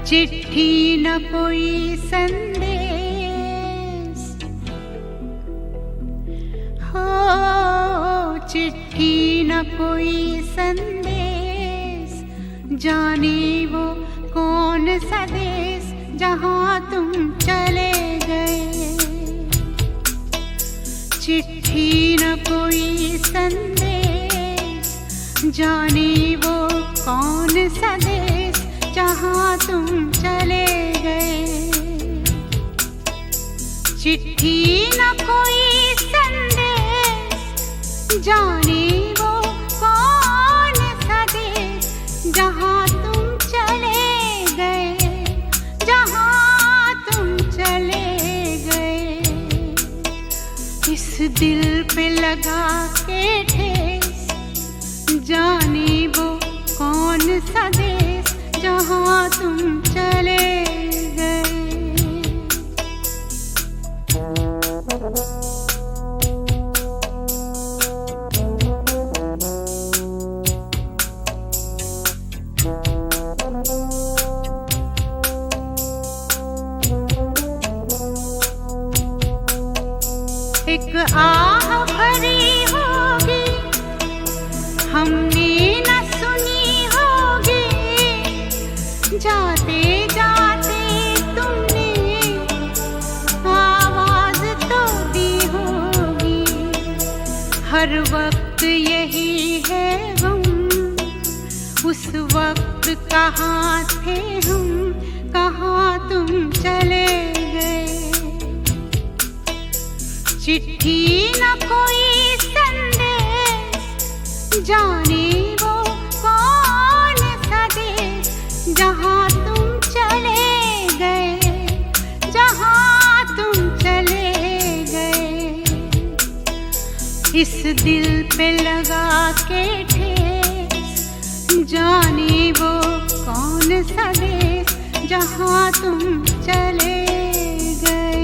चिट्ठी न कोई संदेश हो, चिट्ठी न कोई संदेश, जाने वो कौन सा देश जहाँ तुम चले गए। चिट्ठी न कोई संदेश, जाने वो कौन सा देश जहाँ तुम चले गए। चिट्ठी न कोई संदेश, जाने वो कौन सा देश जहाँ तुम चले गए, जहाँ तुम चले गए। इस दिल पे लगा के ठेस, जाने वो कौन सा देश जहाँ तुम चले गए। एक आह भरी होगी, हमने न सुनी होगी, जाते जाते तुमने आवाज तो दी होगी। हर वक्त यही है गम, उस वक्त कहाँ थे हम, कहाँ तुम चले गए। चिट्ठी न कोई संदेश, जाने वो कौन सा देश जहाँ तुम चले गए, जहाँ तुम चले गए। इस दिल पे लगा के ठेस, जाने वो कौन सा देश जहाँ तुम चले गए।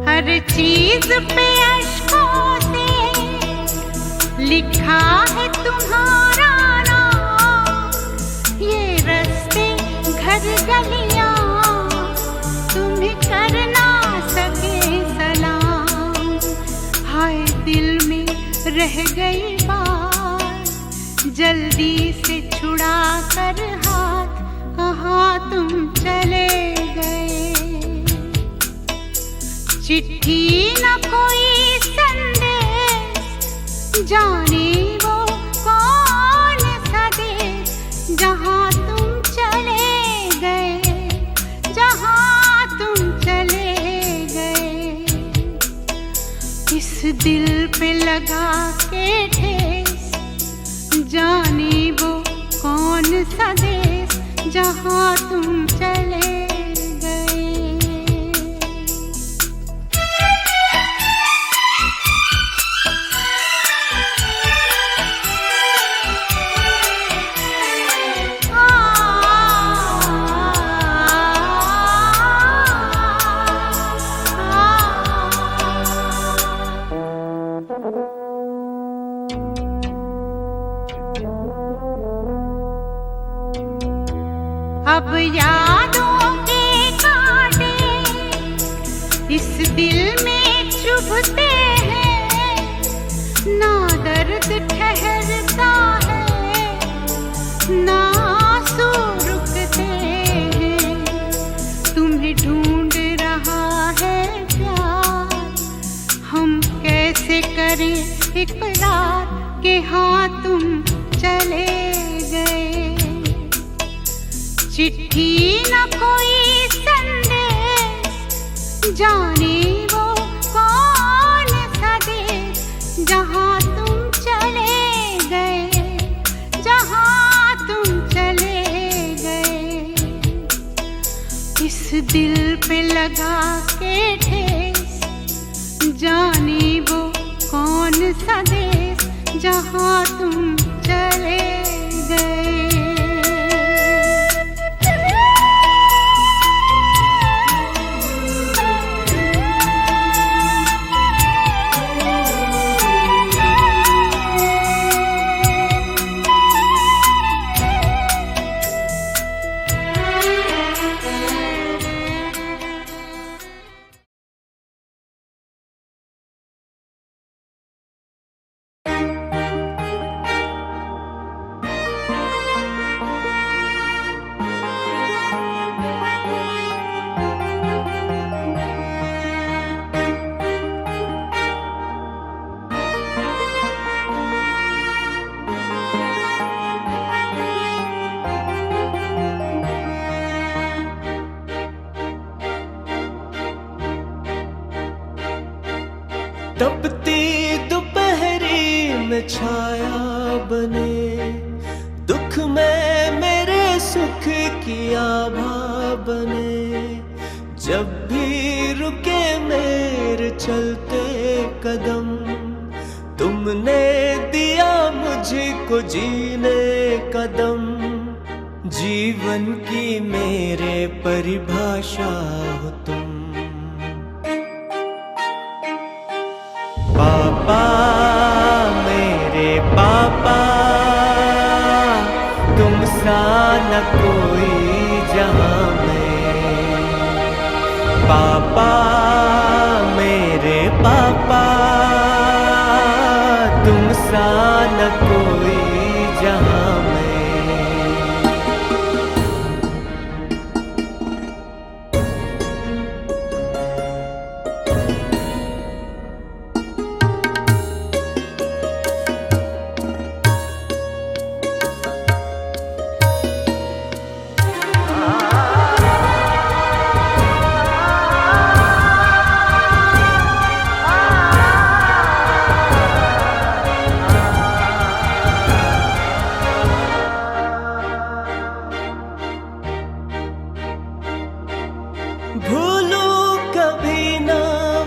हर चीज पे अश्कों से लिखा है तुम्हारा नाम, ये रास्ते घर गलियां तुम्हें कर ना सके सलाम। हाय दिल में रह गई बात, जल्दी से छुड़ा कर हाथ, कहाँ तुम चले गए। चिट्ठी न कोई संदेश, जाने वो कौन सा देश जहाँ तुम चले गए, जहाँ तुम चले गए। इस दिल पे लगा के ठेस, जाने वो कौन सा देश जहाँ तुम चले गए। अब यादों के कांटे इस दिल में चुभते हैं, ना दर्द ठहरता है, ना आंसू रुकते हैं। तुम्हें ढूंढ रहा है प्यार, हम कैसे करें इकरार कि हाँ तुम चले गए। चिट्ठी न कोई संदेश, जाने वो कौन सा देश जहाँ तुम चले गए, दिल पे लगा के ठेस, जाने वो कौन सा देश जहाँ तुम चले गए। तपती दोपहरी में छाया बने, दुख में मेरे सुख की आभा बने। जब भी रुके मेरे चलते कदम, तुमने दिया मुझको जीने का दम। जीवन की मेरे परिभाषा हो तुम। पापा मेरे पापा, तुम सा न कोई जहां में। पापा मेरे पापा, तुम सा न कोई जहां में। भूलूं कभी ना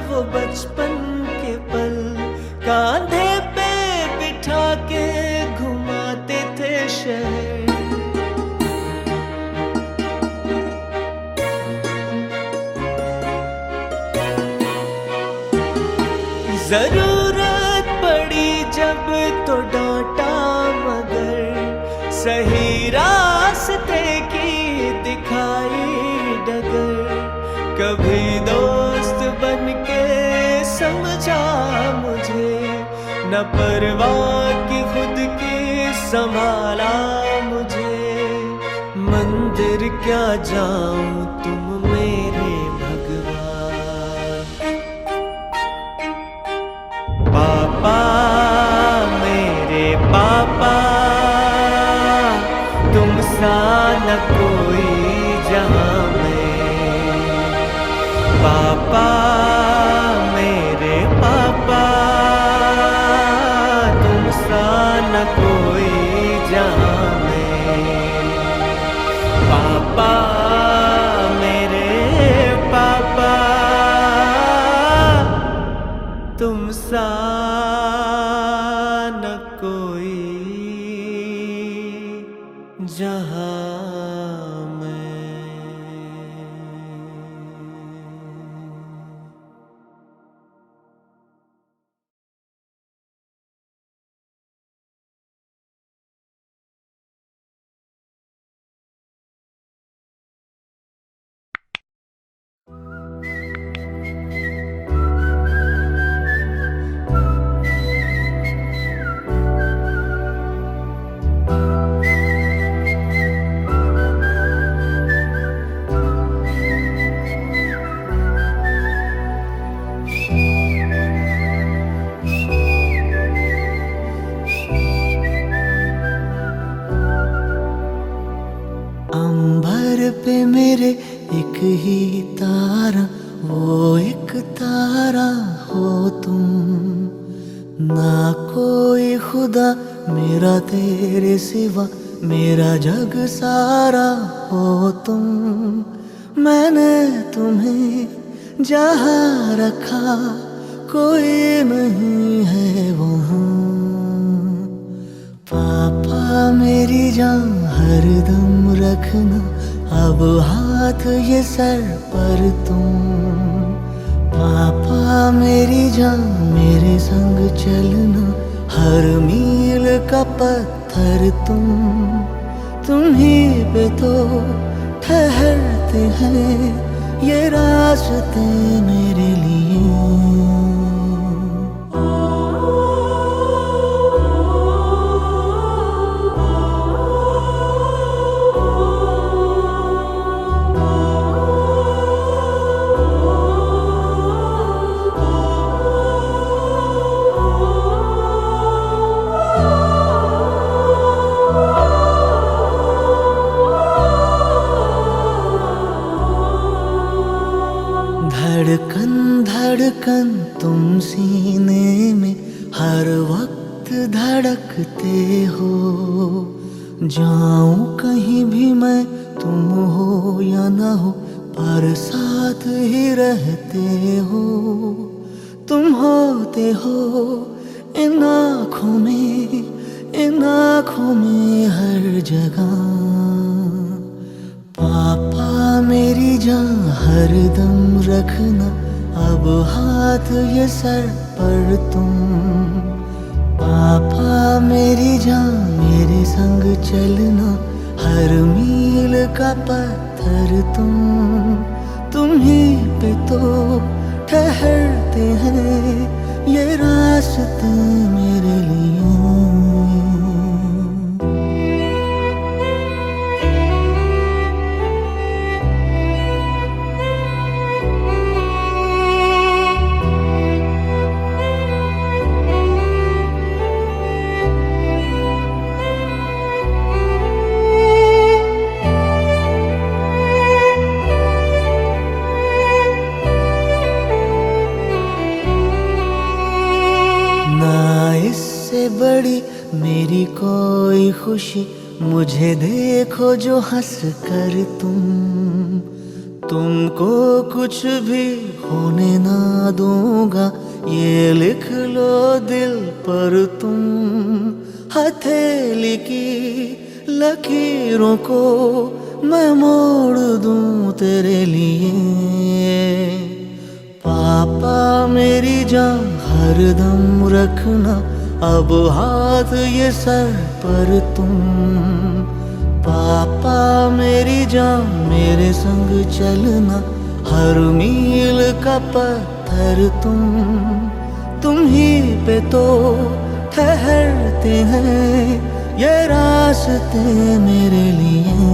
वो बचपन के पल, कांधे पे बिठा के घुमाते थे शहर। जरूरत पड़ी जब तो डांटा, मगर सही रास्ते की दिखाई डगर। कभी दोस्त बनके समझा मुझे, न परवाह की खुद की संभाला मुझे। मंदिर क्या जाऊं तुम मेरे भगवान। पापा मेरे पापा, तुम सा न कोई जहां में। पापा मेरे पापा, तुम सा न कोई जहां में। पापा मेरे पापा, तुम सा न कोई जहां में। पे मेरे एक ही तारा, वो एक तारा हो तुम। ना कोई खुदा मेरा तेरे सिवा, मेरा जग सारा हो तुम। मैंने तुम्हें जहाँ रखा कोई नहीं है वहाँ। पापा मेरी जान हरदम रखना, अब हाथ ये सर पर तुम। पापा मेरी जान मेरे संग चलना, हर मील का पत्थर तुम ही पे तो ठहरते हैं ये रास्ते मेरे लिए। धड़कन धड़कन तुम सीने में हर वक्त धड़कते हो। जाऊं कहीं भी मैं तुम हो या ना हो, पर साथ ही रहते हो। तुम होते हो इन आँखों में हर जगह। पापा मेरी जान हरदम रखना, अब हाथ ये सर पर तुम। पापा मेरी जान मेरे संग चलना, हर मील का पत्थर तुम ही पे तो ठहरते हैं ये रास्ते मेरे लिए। बड़ी मेरी कोई खुशी, मुझे देखो जो हंस कर तुमको कुछ भी होने ना दूंगा, ये लिख लो दिल पर तुम। हथेली की लकीरों को मैं मोड़ दूं तेरे लिए। पापा मेरी जान हरदम रखना, अब हाथ ये सर पर तुम। पापा मेरी जान मेरे संग चलना, हर मील का पत्थर तुम ही पे तो ठहरते हैं ये रास्ते मेरे लिए।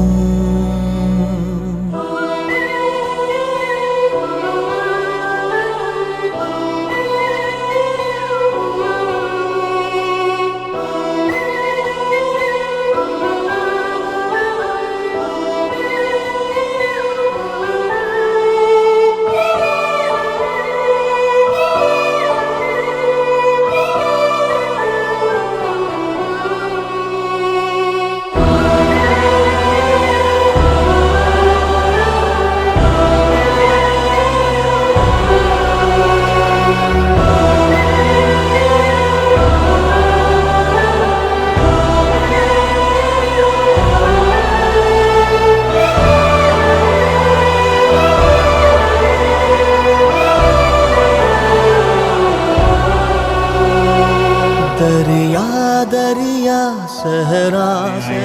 दरिया सहरा से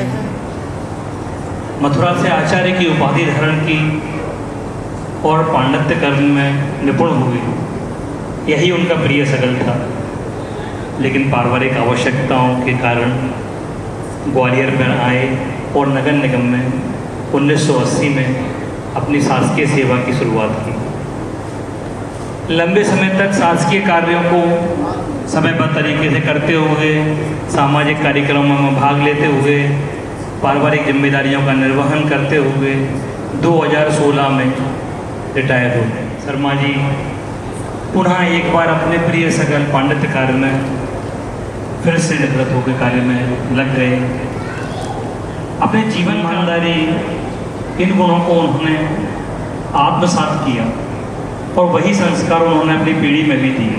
मथुरा से आचार्य की उपाधि धारण की और पांडित्य कर्म में निपुण हुए। यही उनका प्रिय सगल था, लेकिन पारिवारिक आवश्यकताओं के कारण ग्वालियर में आए और नगर निगम में 1980 में अपनी शासकीय सेवा की शुरुआत की। लंबे समय तक शासकीय कार्यों को समयबद्ध तरीके से करते हुए, सामाजिक कार्यक्रमों में भाग लेते हुए, पारिवारिक जिम्मेदारियों का निर्वहन करते हुए 2016 में रिटायर हो गए। शर्मा जी पुनः एक बार अपने प्रिय सगल पांडित्य कार्य में फिर से निवृत्त होकर कार्य में लग गए। अपने जीवन ईमानदारी इन गुणों को उन्होंने आत्मसात किया और वही संस्कार उन्होंने अपनी पीढ़ी में भी दिए।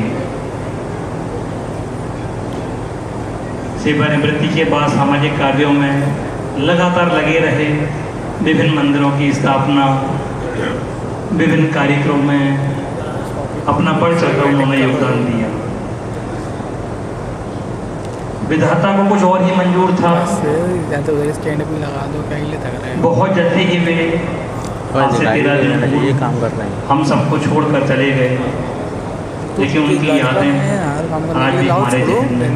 सेवानिवृत्ति के बाद सामाजिक कार्यों में लगातार लगे रहे, विभिन्न मंदिरों की स्थापना, विभिन्न कार्यक्रमों में अपना बढ़ चढ़कर उन्होंने योगदान दिया। विधाता को कुछ और ही मंजूर था। बहुत जल्दी ही वे आज से 13 दिन ये काम कर रहे हैं, हम सबको छोड़कर चले गए, लेकिन उनकी यादें आज भी हमारे जहन में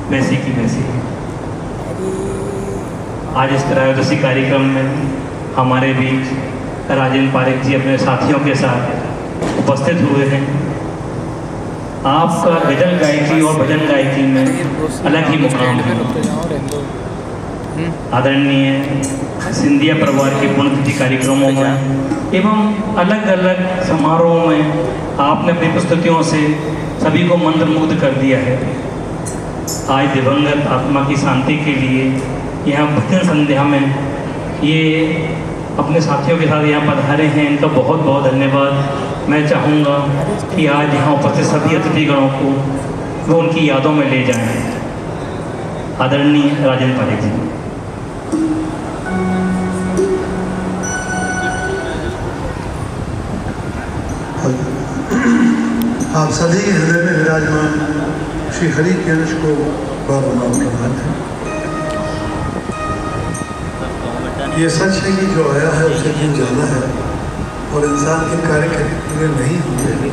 वैसी की वैसी है। आज इस त्रयोदशी कार्यक्रम में हमारे बीच राजेंद्र पारेख जी अपने साथियों के साथ उपस्थित हुए हैं। आपका गजल गायकी और भजन गायकी में अलग ही मुकाम है। आदरणीय सिंधिया परिवार के पुण्यतिथि कार्यक्रमों में एवं अलग अलग समारोहों में आपने अपनी प्रस्तुतियों से सभी को मंत्रमुग्ध कर दिया है। आज दिवंगत आत्मा की शांति के लिए यहाँ भजन संध्या में ये अपने साथियों के साथ यहाँ पधारे हैं, इनका बहुत बहुत धन्यवाद। मैं चाहूँगा कि आज यहाँ उपस्थित सभी अतिथिगणों को वो उनकी यादों में ले जाएं। आदरणीय राजेंद्र पारेख जी। आप सभी के हृदय में विराजमान श्री हरि के अंश को बाबा प्रभात है। ये सच है कि जो आया है उसे दिन जाना है और इंसान के कार्य पूरे नहीं होंगे।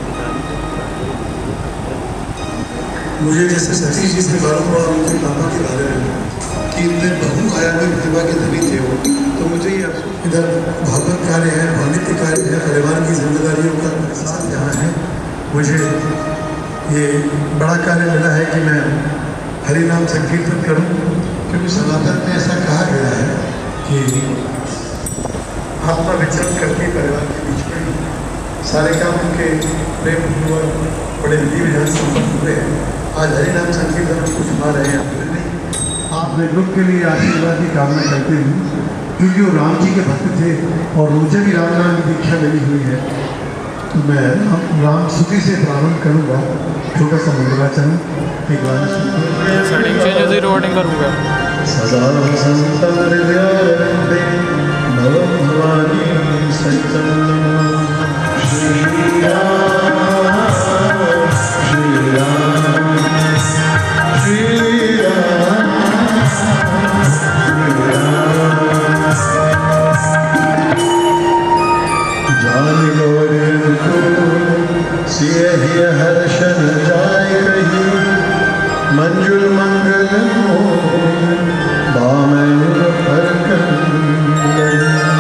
मुझे जैसे सतीश जी से मालूम हुआ उनके पापा के बारे में कि इतने बहुआयामी प्रतिभा के धनी थे वो, तो मुझे ये अफसोस इधर भागवत कार्य है, पांडित्य कार्य है, परिवार की जिम्मेदारियों का साथ यहाँ है। मुझे ये बड़ा कार्य मिला है कि मैं हरि नाम संकीर्तन करूं, क्योंकि सनातन में ऐसा कहा गया है कि आत्मा विचरण करके परिवार के बीच में सारे काम उनके प्रेम और बड़े विधि विधान संपन्न हुए हैं। आज हरि नाम संकीर्तन को सुना रहे हैं। आपने लोग के लिए आशीर्वाद की कामना करते हुए, क्योंकि वो राम जी के भक्त थे और मुझे भी राम नाम की दीक्षा मिली हुई है, तो मैं राम स्तुति से प्रारंभ करूँगा। छोटा सा मंगलाचरण एक बार सेटिंग चेंज है, रिकॉर्डिंग करूँगा। सदा संतन हृदयारविंदे भवं भवानी सहितं श्री राम श्री राम श्री राम जान गोविंद को सिय हर्षन जाय कही मंजुल मंगल बामन जय राधा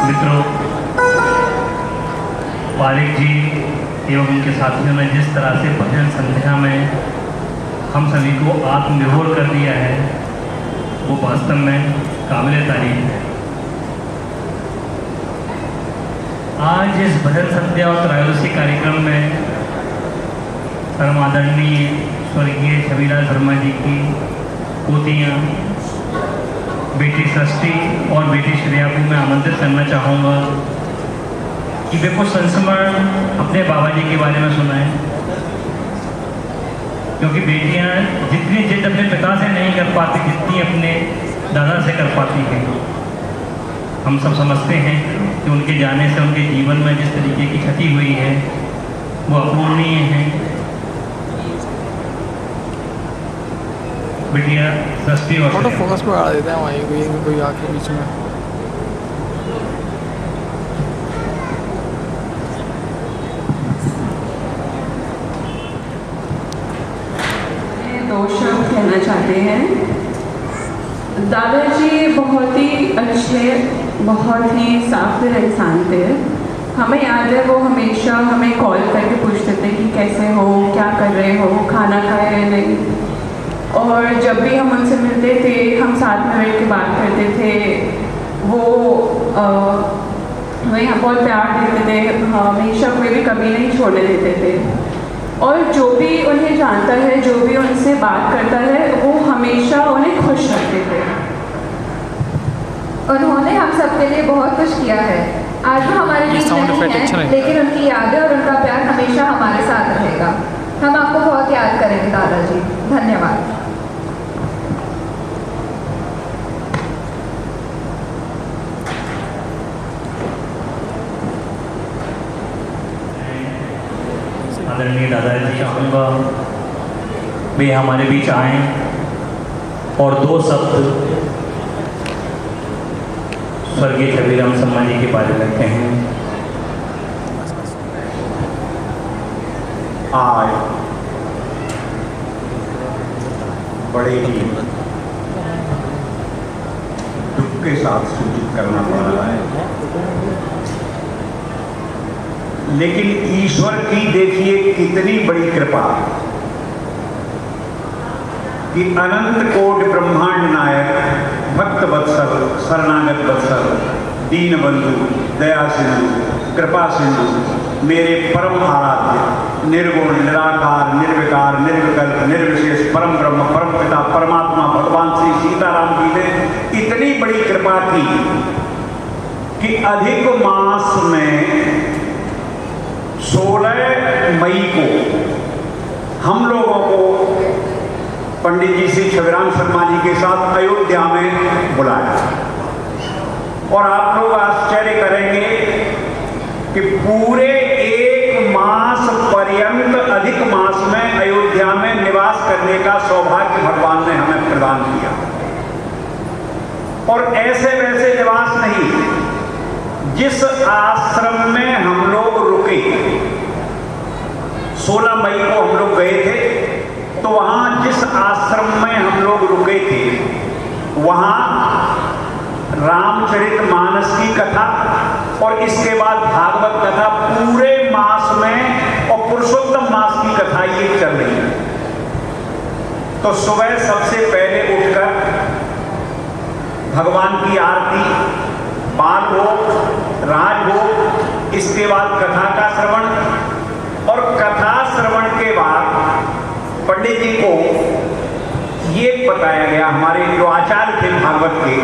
मित्रों, वालिक जी एवं उनके साथियों ने जिस तरह से भजन संध्या में हम सभी को आत्मविभोर कर दिया है, वो वास्तव में काबिल तारीफ है। आज इस भजन संध्या और त्रयोदशी कार्यक्रम में परम आदरणीय स्वर्गीय छविलाल शर्मा जी की पोतियाँ बेटी सृष्टि और बेटी श्रेया को मैं आमंत्रित करना चाहूँगा कि वे कुछ संस्मरण अपने बाबा जी के बारे में सुनाएं, क्योंकि बेटियां जितनी जिद अपने पिता से नहीं कर पाती जितनी अपने दादा से कर पाती हैं। हम सब समझते हैं कि उनके जाने से उनके जीवन में जिस तरीके की क्षति हुई है वो अपूर्णीय है। बेटिया सृष्टि और फोटो फोकस पे आ देते हैं वहीं कोई आके बीच में। दो शब्द कहना चाहते हैं। दादाजी बहुत ही अच्छे, बहुत ही साफ दिल इंसान थे। हमें याद है वो हमेशा हमें कॉल करके पूछते थे कि कैसे हो, क्या कर रहे हो, खाना खाया है नहीं। और जब भी हम उनसे मिलते थे हम साथ में बैठ के बात करते थे। वो हमें बहुत प्यार देते थे, हमेशा कोई भी कमी नहीं छोड़ने देते थे। और जो भी उन्हें जानता है, जो भी उनसे बात करता है, वो हमेशा उन्हें खुश रखते थे। उन्होंने हम सबके लिए बहुत कुछ किया है। आज वो हमारे बीच नहीं है, लेकिन उनकी यादें और उनका प्यार हमेशा हमारे साथ रहेगा। हम आपको बहुत याद करेंगे दादाजी। धन्यवाद। आदरणीय दादाजी चाहूँगा वे हमारे बीच आएं और दो शब्द स्वर्गीय छविराम शर्मा जी के बारे में कहें। आज बड़े ही दुख के साथ सूचित करना पड़ रहा है लेकिन ईश्वर की देखिए कितनी बड़ी कृपा कि अनंत कोटि ब्रह्मांड नायक भक्त वत्सल शरणागत वत्सल दीन बंधु दया सिंधु कृपा सिंधु मेरे परम आराध्य निर्गुण निराकार निर्विकार निर्विकल्प निर्विशेष परम ब्रह्म परम पिता परमात्मा भगवान श्री सीताराम जी ने इतनी बड़ी कृपा की कि अधिक मास में 16 मई को हम लोगों को पंडित जी श्री छविराम शर्मा जी के साथ अयोध्या में बुलाया। और आप लोग आश्चर्य करेंगे कि पूरे 1 मास पर्यंत अधिक मास में अयोध्या में निवास करने का सौभाग्य भगवान ने हमें प्रदान किया। और ऐसे वैसे निवास नहीं, जिस आश्रम में हम लोग रुके 16 मई को हम लोग गए थे, तो वहां जिस आश्रम में हम लोग रुके थे वहां रामचरितमानस की कथा और इसके बाद भागवत कथा पूरे मास में और पुरुषोत्तम मास की कथा ये चल रही है। तो सुबह सबसे पहले उठकर भगवान की आरती, बाल भोग, राजभोग, इसके बाद कथा का श्रवण और कथा श्रवण के बाद पंडित जी को ये बताया गया, हमारे जो आचार्य थे भागवत के,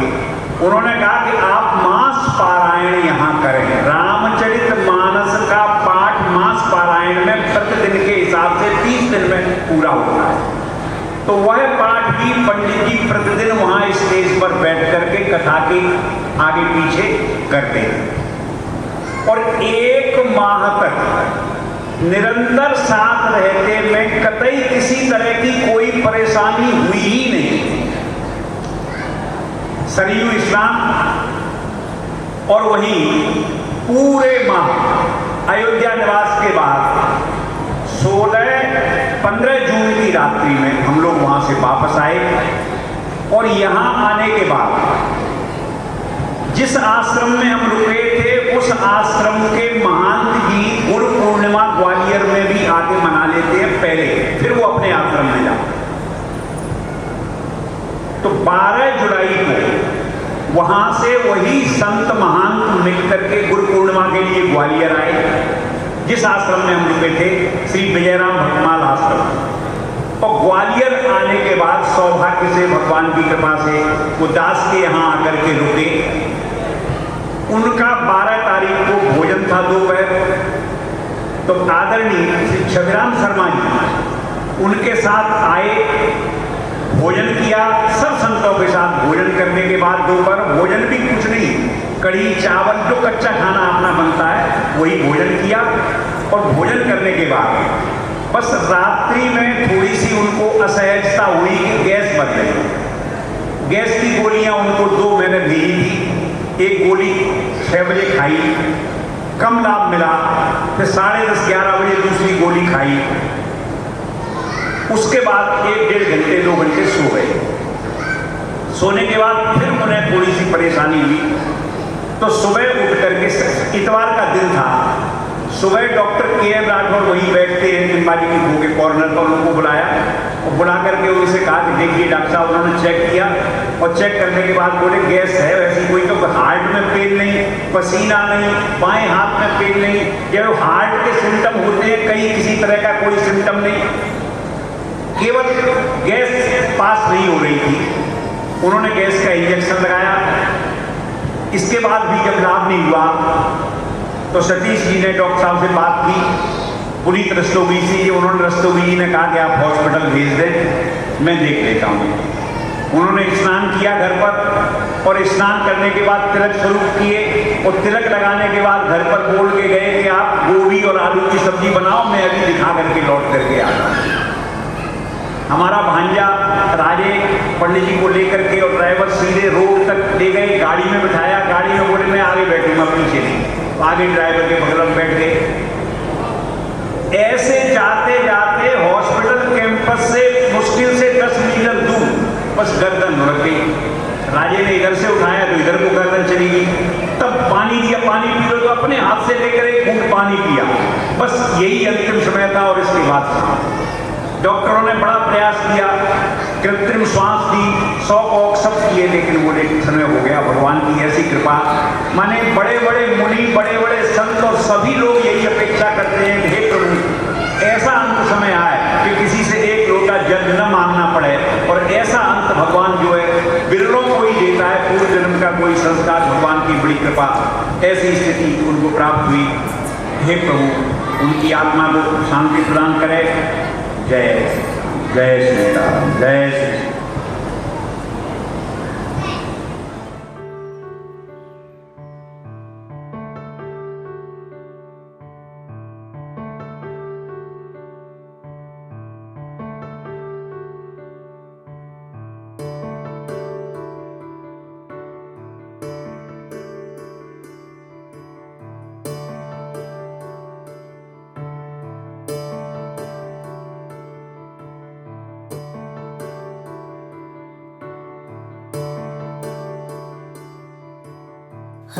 उन्होंने कहा कि आप मास पारायण यहाँ करें। रामचरितमानस का पाठ मास पारायण में प्रतिदिन के हिसाब से 30 दिन में पूरा होता है। तो वह पाठ भी पंडित जी प्रतिदिन वहाँ स्टेज पर बैठ करके कथा के आगे पीछे करते हैं। और 1 माह तक निरंतर साथ रहते में कतई किसी तरह की कोई परेशानी हुई ही नहीं। सरयू स्नान और वहीं पूरे माह अयोध्या निवास के बाद 15 जून की रात्रि में हम लोग वहां से वापस आए। और यहां आने के बाद जिस आश्रम में हम रुके थे उस आश्रम के महंत जी गुरु पूर्णिमा ग्वालियर में भी आके मना लेते हैं पहले, फिर वो अपने आश्रम में जाते। तो 12 जुलाई को वहां से वही संत महंत मिल करके गुरु पूर्णिमा के लिए ग्वालियर आए। जिस आश्रम में हम रुके थे श्री विजयराम भक्तमाल आश्रम। और ग्वालियर आने के बाद सौभाग्य से भगवान की कृपा से वो दास के यहाँ आकर के रुके। उनका 12 तारीख को भोजन था दोपहर। तो आदरणीय श्री छविराम शर्मा जी उनके साथ आए, भोजन किया। सब संतों के साथ भोजन करने के बाद दोपहर भोजन भी कुछ नहीं, कढ़ी चावल जो कच्चा खाना अपना बनता है वही भोजन किया। और भोजन करने के बाद बस रात्रि में थोड़ी सी उनको असहजता हुई कि गैस बन गई। गैस की गोलियां उनको 2 मैंने भेजी थी। एक गोली 6 बजे खाई, कम लाभ मिला। फिर 10:30 11 बजे दूसरी गोली खाई। उसके बाद 1-1.5 घंटे 2 घंटे सो गए। सोने के बाद फिर उन्हें थोड़ी सी परेशानी हुई। तो सुबह उठ करके, इतवार का दिन था, सुबह डॉक्टर के.एम. राठौर वहीं बैठते हैं निम्बाली की खो के कॉर्नर पर, उनको बुलाया और बुला करके उनसे कहा कि देखिए डॉक्टर साहब, उन्होंने चेक किया और चेक करने के बाद बोले गैस है, वैसी कोई तो हार्ट में पेन नहीं, पसीना नहीं, बाएं हाथ में पेन नहीं। जब हार्ट के सिम्टम होते हैं कहीं किसी तरह का कोई सिम्टम नहीं, केवल गैस पास नहीं हो रही थी। उन्होंने गैस का इंजेक्शन लगाया। इसके बाद भी जब लाभ नहीं हुआ तो सतीश जी ने डॉक्टर साहब से बात की, पुनीत रस्तोगी जी, उन्होंने रस्तोगी जी ने कहा कि आप हॉस्पिटल भेज दें, मैं देख लेता हूँ। उन्होंने स्नान किया घर पर और स्नान करने के बाद तिलक स्वरूप किए और तिलक लगाने के बाद घर पर बोल के गए कि आप गोभी और आलू की सब्जी बनाओ, मैं अभी दिखा करके लौट करके आता हूँ। हमारा भांजा राजे पंडित जी को लेकर के और ड्राइवर सीधे रोड तक ले गए, गाड़ी में बिठाया। गाड़ी में बोले मैं आगे बैठूंगा, पीछे नहीं। आगे ड्राइवर के बगल में बैठ गए। ऐसे जाते जाते हॉस्पिटल कैंपस से मुश्किल से 10 मीटर दूर बस गर्दन लुढ़क गई। राजे ने इधर से उठाया तो इधर को गर्दन चली गई। तब पानी दिया, पानी पी लो, तो अपने हाथ हाथ से लेकर एक घूंट पानी पिया, बस यही अंतिम समय था। और इसके बाद डॉक्टरों ने बड़ा प्रयास किया, कृत्रिम श्वास दी, 100 ऑक सब किए, लेकिन वो एक समय हो गया। भगवान की ऐसी कृपा, माने बड़े बड़े मुनि, बड़े बड़े संत और सभी लोग यही अपेक्षा करते हैं कि हे प्रभु ऐसा अंत समय आए कि किसी से एक लोटा जल न मांगना पड़े। और ऐसा अंत भगवान जो है बिरलों को ही देता है, पूर्व जन्म का कोई संस्कार, भगवान की बड़ी कृपा, ऐसी स्थिति उनको प्राप्त हुई। हे प्रभु उनकी आत्मा को शांति प्रदान करे। जय जय श्री राम, जय श्री।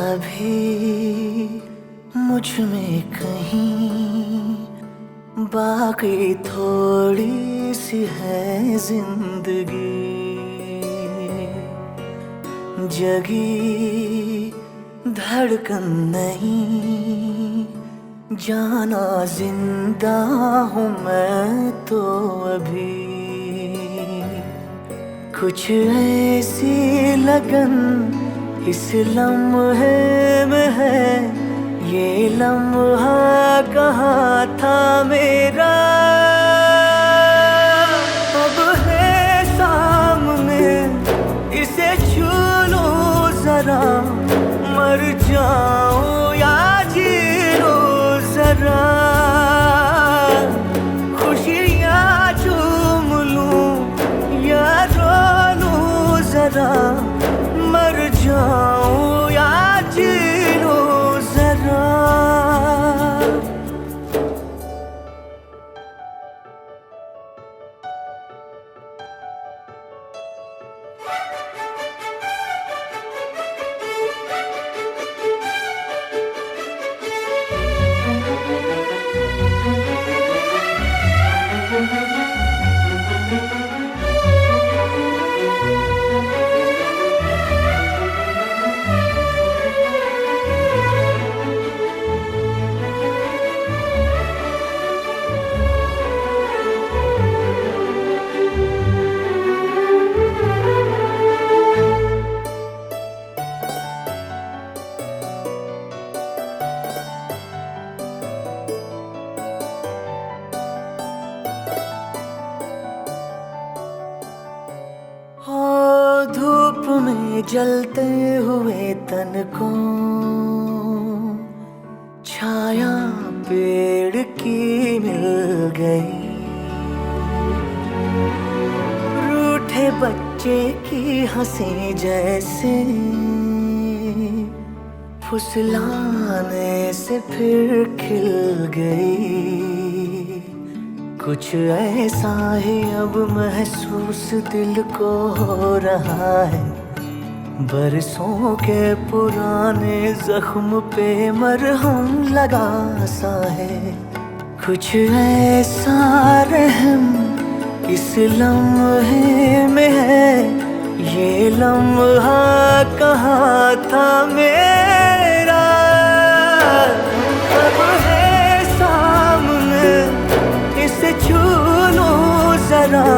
अभी मुझ में कहीं बाकी थोड़ी सी है जिंदगी, जगी धड़कन नहीं, जाना जिंदा हूँ मैं तो अभी। कुछ ऐसी लगन इस लम्हे में है, ये लम्हा कहाँ था मेरा, अब है सामने, इसे छू लो जरा, मर जाऊं या जी लो जरा, खुशियाँ चूम लूं या रो लूं जरा, मर जाऊं या जी लो जरा। धूप में जलते हुए तन को छाया पेड़ की मिल गई, रूठे बच्चे की हंसी जैसे फुसलाने से फिर खिल गई। कुछ ऐसा ही अब महसूस दिल को हो रहा है, बरसों के पुराने जख्म पे मरहम लगा सा है। कुछ ऐसा रहम इस लम्हे में है, ये लम्हा कहाँ था मेरा, अब है सामने, इसे छू लो जरा,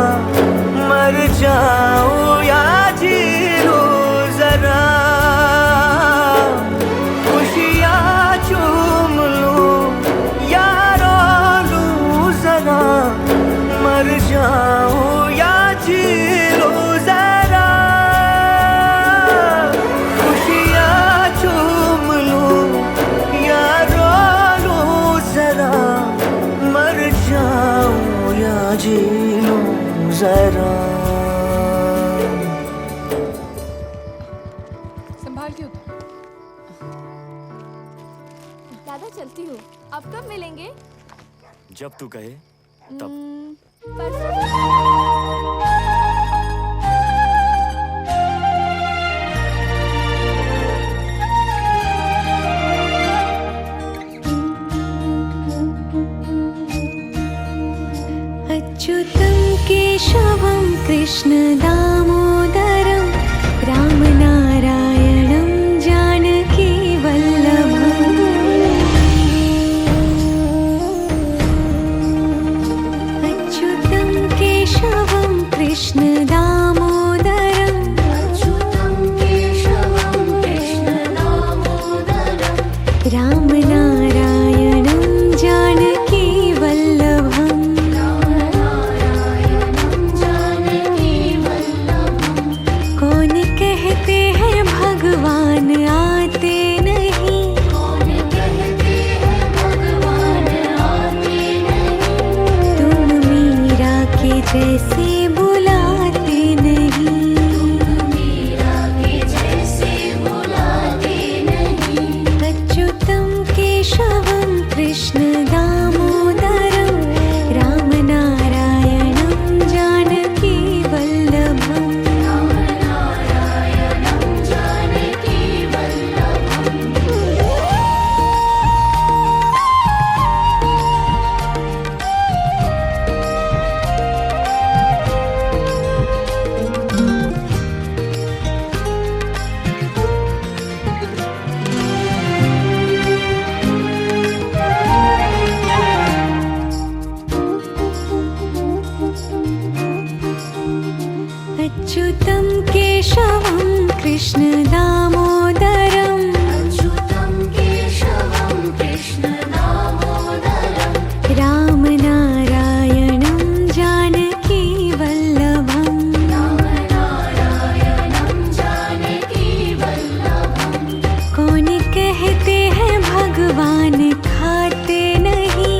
मर जाऊं या जी लो जरा, खुशियाँ चूम लूं या रो लूं जरा, मर जाऊं या जी लो जरा, खुशियाँ चूम लूं या रो लूं जरा, मर जाऊं या जी लूं जरा। संभाल के उतर। दादा चलती हूँ, अब कब मिलेंगे? जब तू कहे तब। अच्युतं केशवं कृष्ण दामोदरं रामनारायणं जानकी वल्लभम् अच्युतं केशवं कृष्ण दामोदरं रामनारायणं जानकी वल्लभम् कौन कहते हैं भगवान आते नहीं तुम मीरा के जैसे बुलाते नहीं अच्युतं केशवं कृष्ण दामोदरं रामनारायणं जानकी वल्लभम् अच्युतं केशवं कृष्ण दामोदरं रामनारायणं जानकी वल्लभम् कौन कहते हैं भगवान खाते नहीं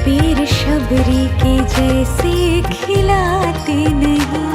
वीर शबरी के जैसे खिलाते नहीं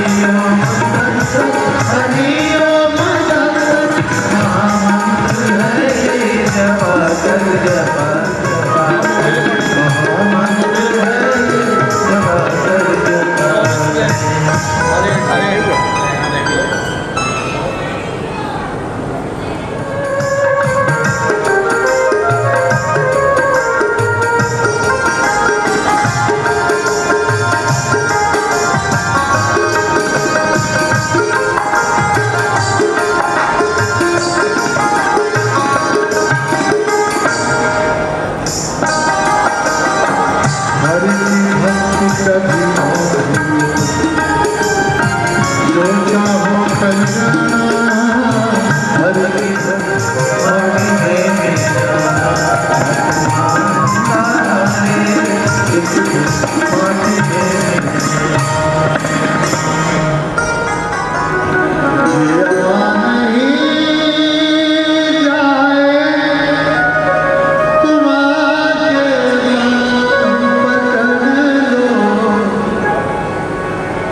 हरि ओम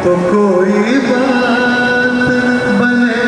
तो कोई बात बने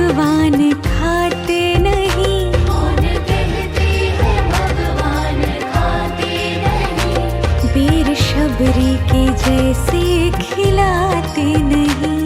भगवान खाते नहीं। कौन कहते हैं भगवान खाते नहीं। बेर शबरी के जैसे खिलाते नहीं।